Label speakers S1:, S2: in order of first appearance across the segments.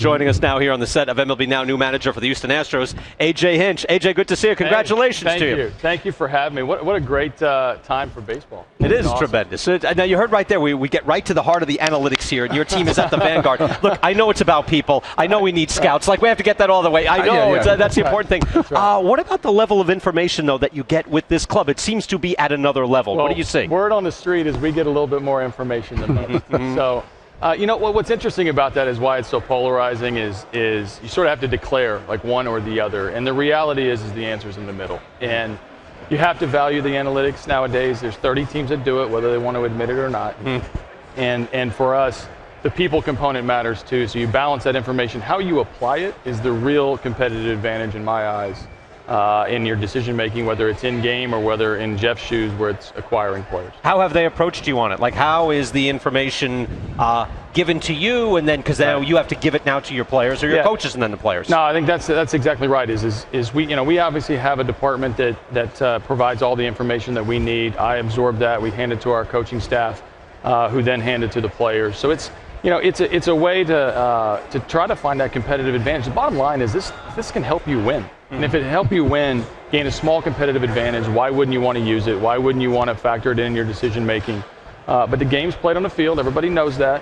S1: Joining us now here on the set of MLB Now, new manager for the Houston Astros, AJ Hinch. AJ, good to see you. Congratulations to you.
S2: Thank you for having me. What a great time for baseball.
S1: It is awesome. Tremendous. Now, you heard right there, we get right to the heart of the analytics here, and your team is at the vanguard. Look, I know it's about people. I know we need scouts. Like, we have to get that all the way. I know. That's the important thing.
S2: That's right.
S1: What about the level of information, though, that you get with this club? It seems to be at another level.
S2: Well,
S1: what do you see?
S2: Word on the street is we get a little bit more information than most. So. What's interesting about that is why it's so polarizing is you sort of have to declare like one or the other. And the reality is the answer's in the middle. And you have to value the analytics nowadays. There's 30 teams that do it, whether they want to admit it or not. And for us, the people component matters too. So you balance that information. How you apply it is the real competitive advantage in my eyes in your decision making, whether it's in game or whether in Jeff's shoes where it's acquiring players.
S1: How have they approached you on it? Like, how is the information given to you, and then because now you have to give it now to your players or your coaches and then the players?
S2: No, I think that's exactly right. Is we obviously have a department that provides all the information that we need. I absorb that. We hand it to our coaching staff, who then hand it to the players. So it's a way to try to find that competitive advantage. The bottom line is this can help you win. And if it help you win, gain a small competitive advantage, why wouldn't you want to use it? Why wouldn't you want to factor it in your decision making? But the game's played on the field. Everybody knows that.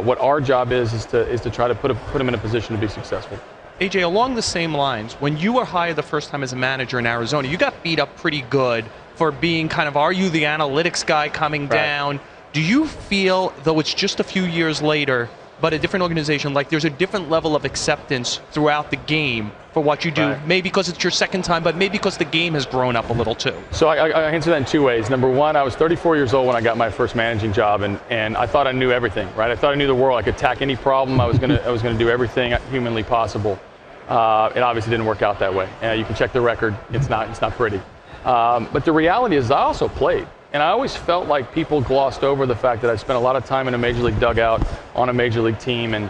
S2: What our job is to try to put them in a position to be successful.
S3: AJ, along the same lines, when you were hired the first time as a manager in Arizona, you got beat up pretty good for being kind of, are you the analytics guy coming down? Do you feel, though it's just a few years later, but a different organization, like there's a different level of acceptance throughout the game for what you do? Maybe because it's your second time, but maybe because the game has grown up a little too.
S2: So I answer that in two ways. Number one, I was 34 years old when I got my first managing job, and I thought I knew everything, right? I thought I knew the world. I could attack any problem. I was gonna do everything humanly possible. It obviously didn't work out that way. You can check the record. It's not pretty. But the reality is I also played. And I always felt like people glossed over the fact that I spent a lot of time in a major league dugout on a major league team, and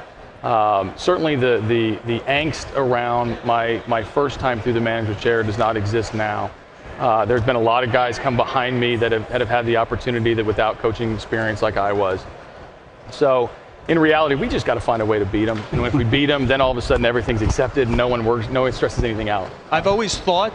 S2: certainly the angst around my first time through the manager's chair does not exist now. There's been a lot of guys come behind me that have had the opportunity that without coaching experience like I was. So in reality, we just got to find a way to beat them. And if we beat them, then all of a sudden everything's accepted and no one stresses anything out.
S3: I've always thought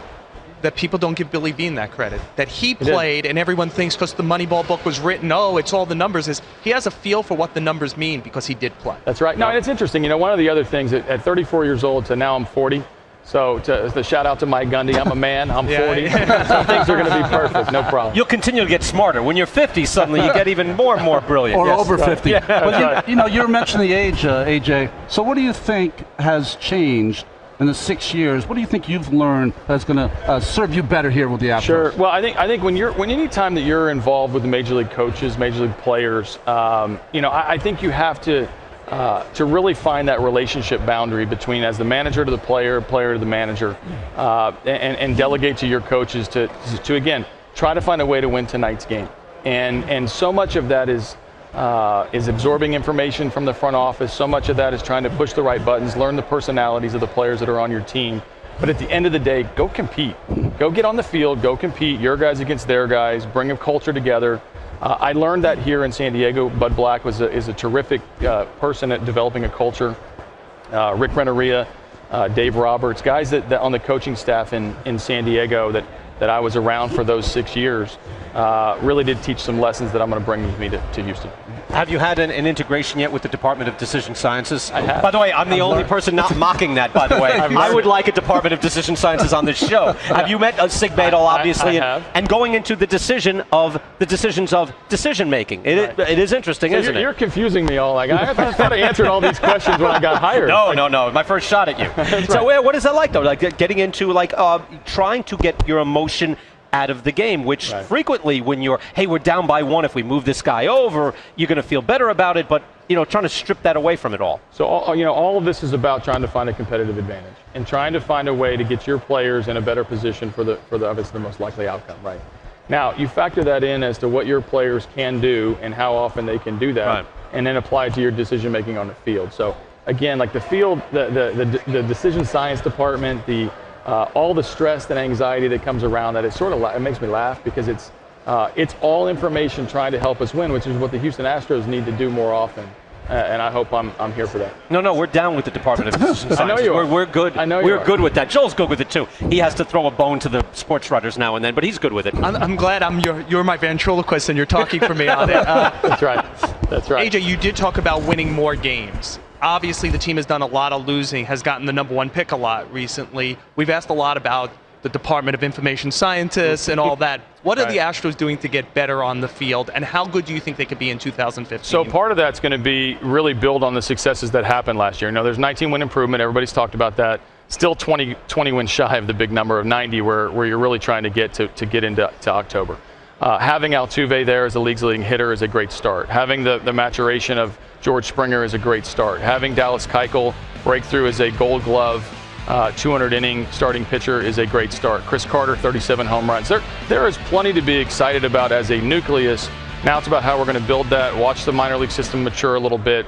S3: that people don't give Billy Beane that credit, that he played and everyone thinks because the Moneyball book was written, it's all the numbers. He has a feel for what the numbers mean because he did play.
S2: That's right. No, and it's interesting. One of the other things, at 34 years old to now I'm 40, so the shout out to Mike Gundy, I'm a man, I'm 40, so things are going to be perfect, no problem.
S1: You'll continue to get smarter. When you're 50, suddenly you get even more and more brilliant.
S4: Or over 50.
S1: Yeah.
S4: But you're mentioning the age, AJ. So what do you think has changed in the 6 years? What do you think you've learned that's going to serve you better here with the Astros?
S2: Sure. Well, I think when any time that you're involved with the major league coaches, major league players, I think you have to really find that relationship boundary between as the manager to the player to the manager, and delegate to your coaches to again try to find a way to win tonight's game. And so much of that is absorbing information from the front office. So much of that is trying to push the right buttons, learn the personalities of the players that are on your team. But at the end of the day, go compete. Go get on the field, go compete, your guys against their guys, bring a culture together. I learned that here in San Diego. Bud Black is a terrific person at developing a culture. Rick Renneria, Dave Roberts, guys that on the coaching staff in San Diego that I was around for those 6 years, really did teach some lessons that I'm going to bring with me to Houston.
S1: Have you had an integration yet with the Department of Decision Sciences?
S2: I have.
S1: By the way, I'm the only person not mocking that, by the way. I would like a Department of Decision Sciences on this show. Have you met Sig Badal, obviously?
S2: I have.
S1: And going into the decisions of decision making. It is interesting,
S2: So
S1: isn't it?
S2: You're confusing me all. Like I thought I answered all these questions when I got hired.
S1: No. My first shot at you. So what is that like, though? Like getting into trying to get your emotion out of the game, which frequently when we're down by one, if we move this guy over, you're going to feel better about it, but trying to strip that away from it all.
S2: So all of this is about trying to find a competitive advantage and trying to find a way to get your players in a better position for obviously the most likely outcome, right? Now, you factor that in as to what your players can do and how often they can do that, and then apply it to your decision making on the field. So again, like the field, the decision science department, all the stress and anxiety that comes around that, it makes me laugh because it's all information trying to help us win, which is what the Houston Astros need to do more often. and I hope I'm here for that.
S1: No, we're down with the Department of Science.
S2: I know you are.
S1: We're good.
S2: I know you
S1: we're
S2: are.
S1: good with that. Joel's good with it too. He has to throw a bone to the sports writers now and then, but he's good with it.
S3: I'm glad you're my ventriloquist and you're talking for me out there.
S2: That's right. That's right.
S3: AJ, you did talk about winning more games. Obviously, the team has done a lot of losing, has gotten the #1 pick a lot recently. We've asked a lot about the Department of Information Scientists and all that. What are the Astros doing to get better on the field, and how good do you think they could be in 2015?
S2: So part of that's going to be really build on the successes that happened last year. There's 19-win improvement. Everybody's talked about that. Still 20 wins shy of the big number of 90 where you're really trying to get to get into October. Having Altuve there as the league's leading hitter is a great start. Having the maturation of George Springer is a great start. Having Dallas Keuchel break through as a Gold Glove 200-inning starting pitcher is a great start. Chris Carter, 37 home runs. There is plenty to be excited about as a nucleus. Now it's about how we're going to build that, watch the minor league system mature a little bit,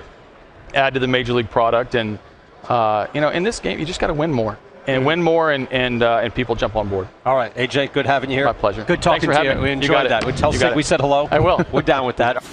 S2: add to the major league product, and in this game you just got to win more. And win more, and people jump on board.
S1: All right, AJ, good having you here.
S2: My pleasure.
S1: Good talking
S2: Thanks for
S1: to you.
S2: having me.
S1: We enjoyed that. Tell Sig we said hello.
S2: I will.
S1: We're down with that.